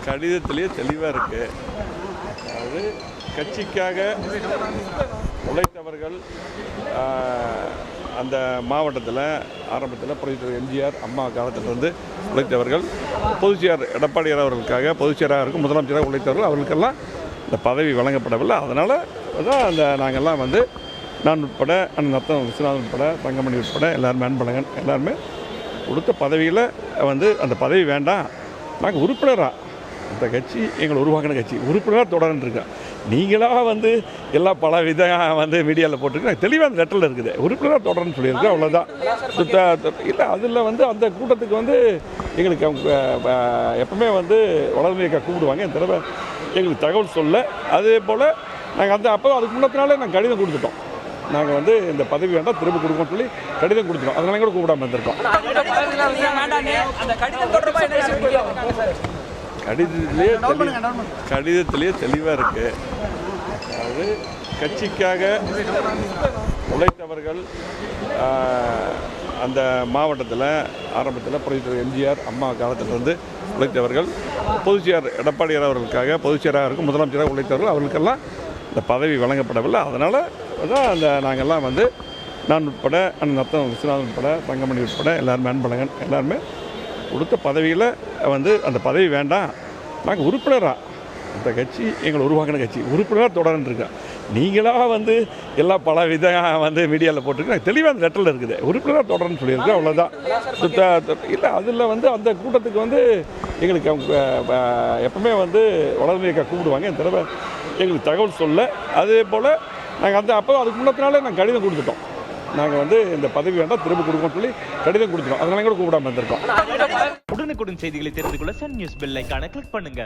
கடிதத்திலேயே தெளிவாக இருக்கு. அதாவது கட்சிக்காக உழைத்தவர்கள் அந்த மாவட்டத்தில் ஆரம்பத்தில் புரட்சித்தலைவர் எம்ஜிஆர் அம்மா காலத்திலிருந்து உழைத்தவர்கள், பொதுச்செயர் எடப்பாடியார் அவர்களுக்காக பொதுச்செயராக இருக்கும் முதலமைச்சராக உழைத்தவர்கள், அவர்களுக்கெல்லாம் இந்த பதவி வழங்கப்படவில்லை. அதனால் தான் அந்த நாங்கள்லாம் வந்து நான் உட்பட நத்தம் விஸ்வநாதன் உட்பட தங்கமணி உட்பட எல்லாருமே அன்பழகன் எல்லாருமே கொடுத்த பதவியில் வந்து அந்த பதவி வேண்டாம், நாங்கள் உறுப்பினராக அந்த கட்சி எங்களை உருவாக்கின கட்சி உறுப்பினராக தொடர்ந்துருக்கேன். நீங்களாக வந்து எல்லா பல விதம் வந்து மீடியாவில் போட்டிருக்கு, தெளிவாக அந்த லெட்டரில் இருக்குது உறுப்பினராக தொடர்ன்னு சொல்லியிருக்கு. அவ்வளோதான். இல்லை அதில் வந்து அந்த கூட்டத்துக்கு வந்து எங்களுக்கு அவங்க எப்பவுமே வந்து வளர்ந்து கூப்பிடுவாங்க. இந்த தடவை எங்களுக்கு தகவல் சொல்ல, அதே போல் நாங்கள் அதுக்கு முன்னத்தினாலே நாங்கள் கடிதம் கொடுத்துட்டோம். நாங்கள் வந்து இந்த பதவி வேண்டாம் திரும்ப கொடுக்கணும்னு சொல்லி கடிதம் கொடுத்துட்டோம். அதனால கூட கூப்பிடாம இருந்திருக்கோம். கடிதத்திலேயே தெளிவாக இருக்குது. அதாவது கட்சிக்காக உழைத்தவர்கள் அந்த மாவட்டத்தில் ஆரம்பத்தில் புரட்சித்தலைவர் எம்ஜிஆர் அம்மா காலத்திலிருந்து உழைத்தவர்கள், பொதுச்செயர் எடப்பாடியார் அவர்களுக்காக பொதுச்செயராக இருக்கும் முதலமைச்சராக உழைத்தவர்கள், அவர்களுக்கெல்லாம் இந்த பதவி வழங்கப்படவில்லை. அதனால் தான் அந்த நாங்கள்லாம் வந்து நான் உட்பட நத்தம் விஸ்வநாதன் உட்பட தங்கமணி உட்பட எல்லாருமே அன்பழகன் எல்லாருமே கொடுத்த பதவியில் வந்து அந்த பதவி வேண்டாம், நாங்கள் உறுப்பினராக அந்த கட்சி எங்களை உருவாக்கின கட்சி உறுப்பினராக தொடர்ந்துருக்கேன். நீங்களாக வந்து எல்லா பல விதம் வந்து மீடியாவில் போட்டிருக்கு, தெளிவாக அந்த லெட்டரில் இருக்குது உறுப்பினராக தொடர்ன்னு சொல்லியிருக்கு. அவ்வளோதான். இல்லை அதில் வந்து அந்த கூட்டத்துக்கு வந்து எங்களுக்கு அவங்க எப்பவுமே வந்து வளர்ந்து கூப்பிடுவாங்க. இந்த தடவை எங்களுக்கு தகவல் சொல்ல, அதே போல் நாங்கள் அதுக்கு முன்னத்தினாலே நாங்கள் கடிதம் கொடுத்துட்டோம். நாங்கள் வந்து இந்த பதவி வேண்டாம் திரும்ப கொடுக்கணும்னு சொல்லி கடிதம் கொடுத்துட்டோம். அதனால கூட கூப்பிடாம இருந்திருக்கோம். உடனுக்குடன் செய்திகளை தெரிந்து கொள்ள சன் நியூஸ் பெல் ஐகானை கிளிக் பண்ணுங்க.